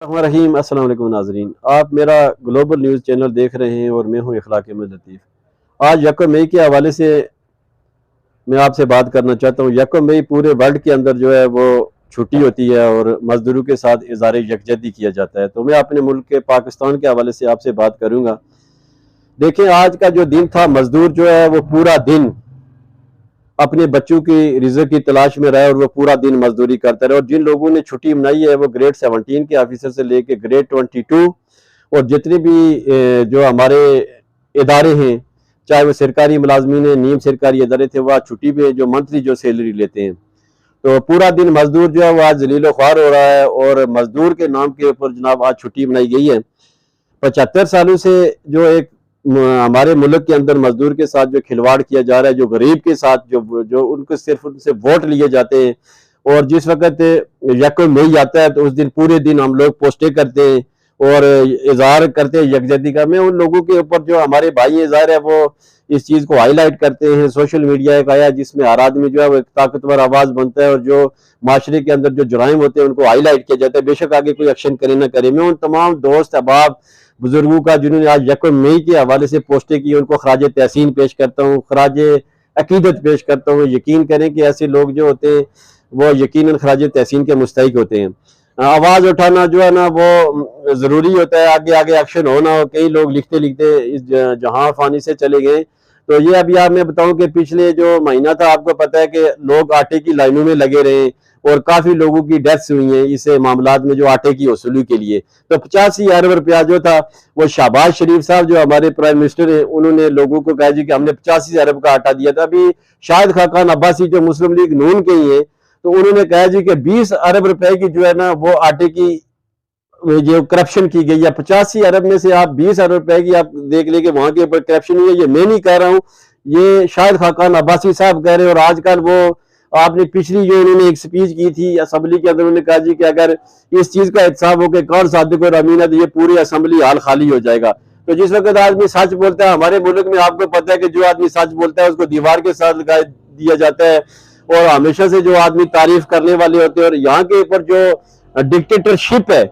रहीम अस्सलाम वालेकुम नाजरीन, आप मेरा ग्लोबल न्यूज़ चैनल देख रहे हैं और मैं हूं इखलाक अहमद लतीफ़। आज यकम मई के हवाले से मैं आपसे बात करना चाहता हूं। यकम मई पूरे वर्ल्ड के अंदर जो है वो छुट्टी होती है और मजदूरों के साथ इज़हार यकजहती किया जाता है। तो मैं अपने मुल्क के पाकिस्तान के हवाले से आपसे बात करूँगा। देखें, आज का जो दिन था, मजदूर जो है वो पूरा दिन अपने बच्चों की रिज़्क की तलाश में रहे और वो पूरा दिन मजदूरी करते रहे। और जिन लोगों ने छुट्टी मनाई है वो ग्रेड 17 के ऑफिसर से लेके ग्रेड 22 और जितने भी जो हमारे इदारे हैं, चाहे वो सरकारी मुलाजमीन है, नीम सरकारी इदारे थे, वह छुट्टी पे जो मंथली जो सैलरी लेते हैं। तो पूरा दिन मजदूर जो है वो आज जलीलो ख्वार हो रहा है और मजदूर के नाम के ऊपर जनाब आज छुट्टी मनाई गई है। 75 सालों से जो एक हमारे मुल्क के अंदर मजदूर के साथ जो खिलवाड़ किया जा रहा है, जो गरीब के साथ जो जो उनको सिर्फ उनसे वोट लिए जाते हैं। और जिस वक्त यकम मई आता है तो उस दिन पूरे दिन हम लोग पोस्टें करते हैं और इजहार करते हैं यकजहती का। मैं उन लोगों के ऊपर जो हमारे भाई इजहार है वो इस चीज़ को हाईलाइट करते हैं। सोशल मीडिया एक आया जिसमें हर आदमी जो है वो एक ताकतवर आवाज़ बनता है और जो माशरे के अंदर जो जुराइम होते हैं उनको हाईलाइट किया जाता है, बेशक आगे कोई एक्शन करे ना करे। मैं उन तमाम दोस्त अहबाब बुजुर्गों का जिन्होंने आज यकम मई के हवाले से पोस्टें की, उनको खराज तहसीन पेश करता हूँ, खराज अकीदत पेश करता हूँ। यकीन करें कि ऐसे लोग जो होते हैं वो यकीनन खराज तहसीन के मुस्तहिक होते हैं। आवाज़ उठाना जो है ना वो ज़रूरी होता है, आगे आगे एक्शन होना हो। कई लोग लिखते लिखते इस जहां फानी से चले गए। तो ये अभी आप मैं बताऊं कि पिछले जो महीना था, आपको पता है कि लोग आटे की लाइनों में लगे रहे और काफी लोगों की डेथ्स हुई हैं इस मामलात में जो आटे की वसूली के लिए। तो 85 अरब रुपया जो था वो शहबाज शरीफ साहब जो हमारे प्राइम मिनिस्टर हैं उन्होंने लोगों को कहा जी कि हमने 85 अरब का आटा दिया था। अभी शाहिद खाकान अब्बासी जो मुस्लिम लीग नून के ही है, तो उन्होंने कहा जी कि 20 अरब रुपए की जो है ना वो आटे की जो करप्शन की गई है। 85 अरब में से आप 20 अरब रुपए की आप देख लेंगे वहां के ऊपर करप्शन हुई है। ये मैं नहीं कह रहा हूँ, ये शाहिद खाकान अब्बासी साहब कह रहे हैं। और आजकल वो आपने पिछली जो उन्होंने एक स्पीच की थी असम्बली के अंदर, उन्होंने कहा जी कि अगर इस चीज का एहतसाब हो कि कौन सादिक और अमीन है तो ये पूरी असम्बली हाल खाली हो जाएगा। तो जिस वक्त आदमी सच बोलता है, हमारे मुल्क में आपको पता है कि जो आदमी सच बोलता है उसको दीवार के साथ लगा दिया जाता है और हमेशा से जो आदमी तारीफ करने वाले होते हैं। और यहाँ के ऊपर जो डिक्टेटरशिप है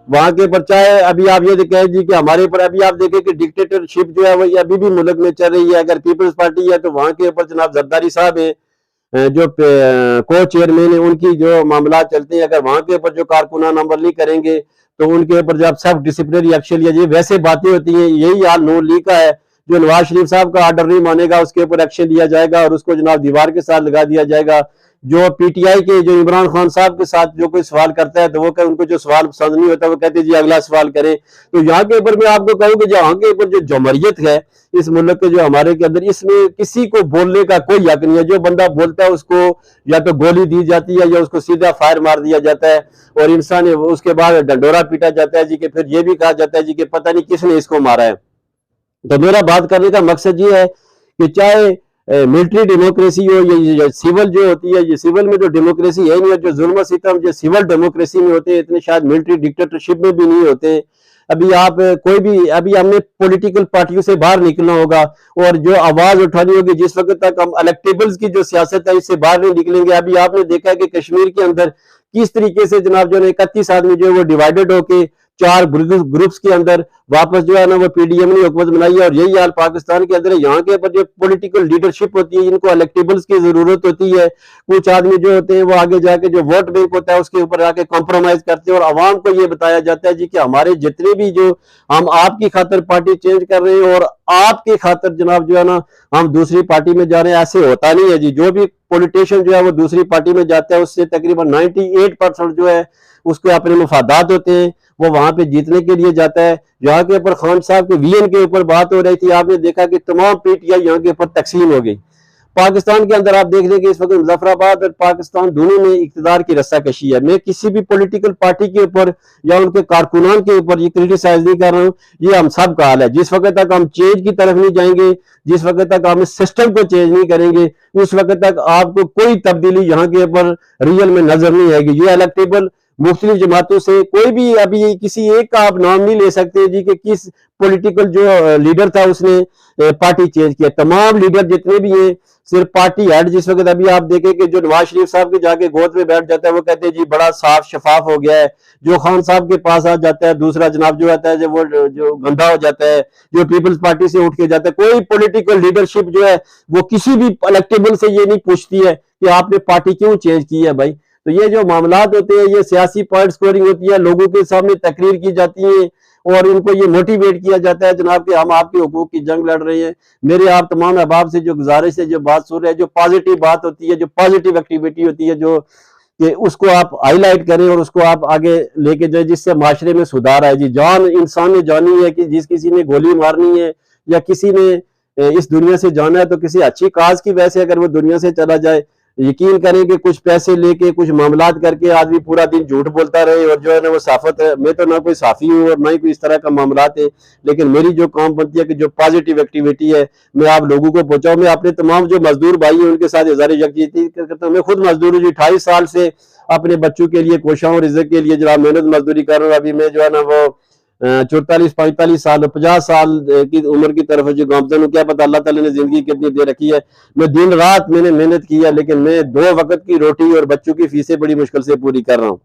वहां के ऊपर, चाहे अभी आप ये कहें जी कि हमारे ऊपर अभी आप देखें कि डिक्टेटरशिप जो है वो अभी भी मुल्क में चल रही है। अगर पीपल्स पार्टी है तो वहां के ऊपर जनाब जरदारी साहब है जो को चेयरमैन है, उनकी जो मामला चलते हैं। अगर वहां के ऊपर जो कारकुनान अमल नहीं करेंगे तो उनके ऊपर जब सब डिसिप्लिनरी एक्शन लिया जाए, वैसे बातें होती हैं। यही हाल नून लीग का है, जो नवाज शरीफ साहब का ऑर्डर नहीं मानेगा उसके ऊपर एक्शन लिया जाएगा और उसको जनाब दीवार के साथ लगा दिया जाएगा। जो पीटीआई के जो इमरान खान साहब के साथ जो कोई सवाल करता है तो वो उनको जो सवाल पसंद नहीं होता वो कहते जी अगला सवाल करें। तो यहाँ के ऊपर मैं आपको कहूँ कि यहाँ के ऊपर जो जमहूरियत है इस मुल्क के जो हमारे के अंदर, इसमें किसी को बोलने का कोई हक नहीं है। जो बंदा बोलता है उसको या तो गोली दी जाती है या उसको सीधा फायर मार दिया जाता है और इंसान उसके बाद डंडोरा पीटा जाता है जी कि फिर ये भी कहा जाता है जी कि पता नहीं किसने इसको मारा है। तो मेरा बात करने का मकसद ये है कि चाहे मिलिट्री डेमोक्रेसी हो या सिविल जो होती है, ये सिविल में जो डेमोक्रेसी है नहीं है, जो जुल्म सितम जो सिविल डेमोक्रेसी में होते हैं इतने शायद मिलिट्री डिक्टेटरशिप में भी नहीं होते। अभी आप कोई भी, अभी हमने पॉलिटिकल पार्टियों से बाहर निकलना होगा और जो आवाज उठानी होगी। जिस वक्त तक हम इलेक्टेबल्स की जो सियासत है इससे बाहर नहीं निकलेंगे। अभी आपने देखा है कि कश्मीर के अंदर किस तरीके से जनाब जो 31 आदमी जो है वो डिवाइडेड होके 4 ग्रुप्स के अंदर वापस जो है ना वो पीडीएम ने हुकूमत बनाई है। और यही हाल पाकिस्तान के अंदर है। यहाँ के ऊपर जो पॉलिटिकल लीडरशिप होती है इनको इलेक्टेबल्स की जरूरत होती है। कुछ आदमी जो होते हैं वो आगे जाके जो वोट बैंक होता है उसके ऊपर आके कॉम्प्रोमाइज करते हैं और आवाम को ये बताया जाता है जी कि हमारे जितने भी जो हम आपकी खातर पार्टी चेंज कर रहे हैं और आपकी खातर जनाब जो है ना हम दूसरी पार्टी में जा रहे हैं। ऐसे होता नहीं है जी। जो भी पॉलिटिशियन जो है वो दूसरी पार्टी में जाता है उससे तकरीबन 98% जो है उसके अपने मुफादात होते हैं, वो वहां पे जीतने के लिए जाता है। यहाँ के ऊपर खान साहब के वीएन के ऊपर बात हो रही थी, आपने देखा कि तमाम पीटीआई यहाँ के ऊपर तकसीम हो गई। पाकिस्तान के अंदर आप देख लेंगे इस वक्त मुजफ्फराबाद और पाकिस्तान दोनों में इक्तदार की रस्साकशी है। मैं किसी भी पॉलिटिकल पार्टी के ऊपर या उनके कारकुनान के ऊपर ये क्रिटिसाइज नहीं कर रहा हूँ, ये हम सब का हाल है। जिस वक्त तक हम चेंज की तरफ नहीं जाएंगे, जिस वक्त तक हम इस सिस्टम को चेंज नहीं करेंगे, उस वक्त तक आपको कोई तब्दीली यहाँ के ऊपर रियल में नजर नहीं आएगी। ये इलेक्टेबल मुख्तलिफ जमातों से, कोई भी अभी किसी एक का आप नाम नहीं ले सकते जी कि किस पॉलिटिकल जो लीडर था उसने पार्टी चेंज किया। तमाम लीडर जितने भी हैं सिर्फ पार्टी हेड, जिस वक्त अभी आप देखें कि जो नवाज शरीफ साहब के जाके गोद में बैठ जाता है वो कहते हैं जी बड़ा साफ शफाफ हो गया है, जो खान साहब के पास आ जाता है दूसरा जनाब जो आता है जो वो जो गंदा हो जाता है, जो पीपल्स पार्टी से उठ के जाता है। कोई पॉलिटिकल लीडरशिप जो है वो किसी भी इलेक्टेबल से ये नहीं पूछती है कि आपने पार्टी क्यों चेंज की है भाई। तो ये जो मामलात होते हैं ये सियासी पॉइंट स्कोरिंग होती है, लोगों के सामने तकरीर की जाती है और इनको ये मोटिवेट किया जाता है जनाब कि हम आपके हुकूक की जंग लड़ रहे हैं। मेरे आप तमाम अहबाब से जो गुजारिश है, जो बात सुन रहे हैं, जो पॉजिटिव बात होती है, जो पॉजिटिव एक्टिविटी होती है, जो कि उसको आप हाईलाइट करें और उसको आप आगे लेके जाए जिससे माशरे में सुधार आए जी। जान इंसान ने जानी है कि जिस किसी ने गोली मारनी है या किसी ने इस दुनिया से जाना है तो किसी अच्छी काज की वजह से अगर वो दुनिया से चला जाए, यकीन करें कि कुछ पैसे लेके कुछ मामलात करके आदमी पूरा दिन झूठ बोलता रहे और जो है ना वो साफत है। मैं तो ना कोई साफी हूँ और ना ही कोई इस तरह का मामलात है, लेकिन मेरी जो काम बनती है कि जो पॉजिटिव एक्टिविटी है मैं आप लोगों को पहुंचाऊं। मैं अपने तमाम जो मजदूर भाई हैं उनके साथ इज़हार यकजहती करता हूँ। मैं खुद मजदूर हूँ जी, 28 साल से अपने बच्चों के लिए कोशा हूँ, रिजक के लिए जरा मेहनत मजदूरी कर रहा हूँ। अभी मैं जो है ना वो 44-45 साल 50 साल की उम्र की तरफ जो गामजन हूँ, क्या पता अल्लाह ताला ने जिंदगी कितनी दे रखी है। मैं दिन रात मैंने मेहनत की है, लेकिन मैं 2 वक्त की रोटी और बच्चों की फीसें बड़ी मुश्किल से पूरी कर रहा हूँ।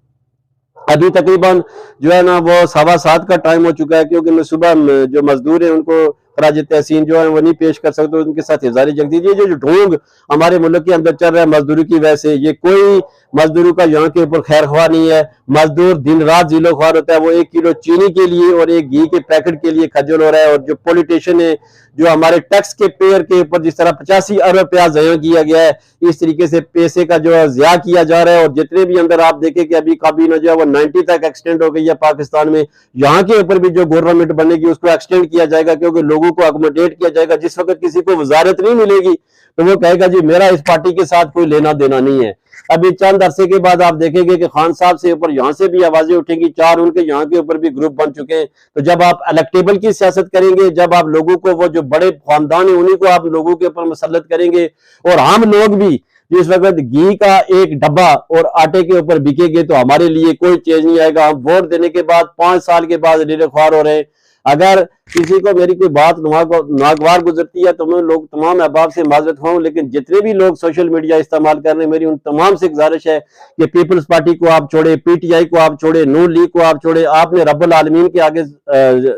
अभी तकरीबन जो है ना वो 7:15 का टाइम हो चुका है, क्योंकि मैं सुबह जो मजदूर है उनको खराज तहसीन जो है वो नहीं पेश कर सकते, उनके साथ इज़हार यकजहती जो ढोंग हमारे मुल्क के अंदर चल रहा है मजदूरी की वजह से, ये कोई मजदूरों का यहाँ के ऊपर खैर ख्वाह नहीं है। मजदूर दिन रात जिलो ख्वार होता है, वो 1 किलो चीनी के लिए और 1 घी के पैकेट के लिए खज्जल हो रहा है। और जो पॉलिटिशियन है जो हमारे टैक्स के पेयर के ऊपर जिस तरह 85 अरब रुपया ज़या किया गया है, इस तरीके से पैसे का जो है ज़िया किया जा रहा है। और जितने भी अंदर आप देखें कि अभी काबीना जो है वो 90 तक एक्सटेंड हो गई है पाकिस्तान में, यहाँ के ऊपर भी जो गवर्नमेंट बनेगी उसको एक्सटेंड किया जाएगा, क्योंकि लोगों को अकोमोडेट किया जाएगा। जिस वक्त किसी को वजारत नहीं मिलेगी तो वो कहेगा जी मेरा इस पार्टी के साथ कोई लेना देना नहीं है। अभी चंद अरसे के बाद आप देखेंगे कि खान साहब से ऊपर यहाँ से भी आवाजें उठेंगी, 4 उनके यहाँ के ऊपर भी ग्रुप बन चुके हैं। तो जब आप इलेक्टेबल की सियासत करेंगे, जब आप लोगों को वो जो बड़े खानदान है उन्हीं को आप लोगों के ऊपर मुसल्लत करेंगे, और हम लोग भी जिस वक्त घी का एक डब्बा और आटे के ऊपर बिकेंगे तो हमारे लिए कोई चेंज नहीं आएगा। हम वोट देने के बाद 5 साल के बाद लीडर ख्वार हो रहे हैं। अगर किसी को मेरी कोई बात नागवार गुजरती है तो मैं लोग तमाम अहबाब से माजरत हूँ, लेकिन जितने भी लोग सोशल मीडिया इस्तेमाल कर रहे हैं मेरी उन तमाम से गुजारिश है कि पीपल्स पार्टी को आप छोड़े, पीटीआई को आप छोड़े, नून लीग को आप छोड़े, आपने रब्बुल आलमीन के आगे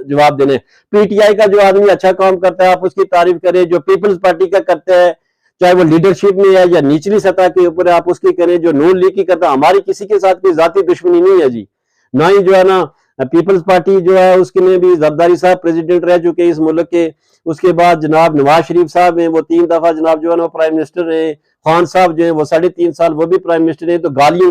जवाब देने। पीटीआई का जो आदमी अच्छा काम करता है आप उसकी तारीफ करें, जो पीपल्स पार्टी का करता है चाहे वो लीडरशिप में है या निचली सतह के ऊपर आप उसकी करें। जो नून लीग की करता है, हमारी किसी के साथ कोई जाती दुश्मनी नहीं है जी, ना ही जो है ना पीपल्स पार्टी जो है उसके में भी जरदारी साहब प्रेसिडेंट रह चुके इस मुल्क के। उसके बाद जनाब नवाज शरीफ साहब हैं, वो 3 दफा जनाब जो है ना प्राइम मिनिस्टर रहे। खान साहब जो है वो 3.5 साल वो भी प्राइम मिनिस्टर है। तो गालियां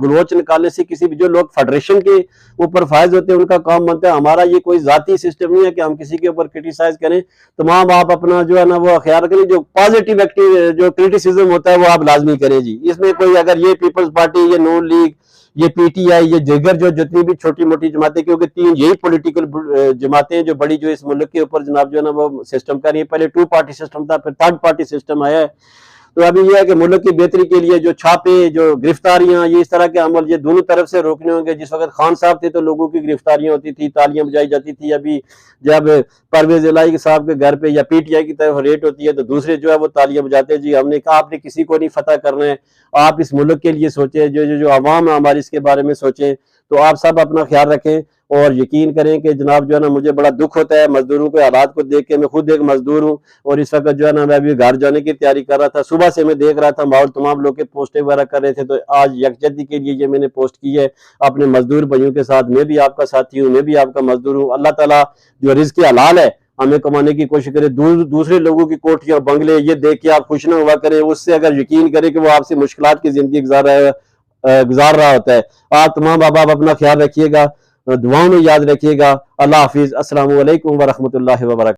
गलोच निकालने से किसी भी जो लोग फेडरेशन के ऊपर फायज होते हैं उनका काम बनता है। हमारा ये कोई जाती सिस्टम नहीं है कि हम किसी के ऊपर क्रिटिसाइज करें। तमाम आप अपना जो है ना वो ख्याल करें, जो पॉजिटिव एक्टिव जो क्रिटिसिज्म होता है वो आप लाजमी करें जी। इसमें कोई अगर ये पीपल्स पार्टी, ये नून लीग, ये पीटीआई, ये जिगर जो जितनी भी छोटी मोटी जमातें, क्योंकि 3 यही पॉलिटिकल जमातें जो बड़ी जो इस मुल्क के ऊपर जनाब जो है ना वो सिस्टम कर रही है। पहले 2 पार्टी सिस्टम था, फिर 3rd पार्टी सिस्टम आया है। तो अभी यह है कि मुल्क की बेहतरी के लिए जो छापे, जो गिरफ्तारियां, ये इस तरह के अमल ये दोनों तरफ से रोकने होंगे। जिस वक्त खान साहब थे तो लोगों की गिरफ्तारियां होती थी, तालियां बजाई जाती थी। अभी जब परवेज इलाही साहब के घर पे या पीटीआई की तरफ रेट होती है तो दूसरे जो है वो तालियां बजाते हैं जी। हमने कहा आपने किसी को नहीं फतह करना है, आप इस मुल्क के लिए सोचें, जो आवाम है हमारी इसके बारे में सोचें। तो आप सब अपना ख्याल रखें और यकीन करें कि जनाब जो है ना मुझे बड़ा दुख होता है मजदूरों के हालात को देख के। मैं खुद एक मजदूर हूँ और इस वक्त जो है ना मैं अभी घर जाने की तैयारी कर रहा था। सुबह से मैं देख रहा था माहौल, तमाम लोग के पोस्टें वगैरह कर रहे थे, तो आज यकजहती के लिए ये मैंने पोस्ट की है अपने मजदूर भाइयों के साथ। मैं भी आपका साथी हूँ, मैं भी आपका मजदूर हूँ। अल्लाह ताला जो रिज़्क़ हलाल है हमें कमाने की कोशिश करें। दूसरे लोगों की कोठियां बंगले ये देख के आप खुश ना हुआ करें, उससे अगर यकीन करें कि वो आपसे मुश्किलात की जिंदगी गुजार रहा होता है। आप तमाम आप अपना ख्याल रखिएगा, दुआओं में याद रखिएगा। अल्लाह हाफिज। अस्सलामु अलैकुम व रहमतुल्लाहि व बरकातहू।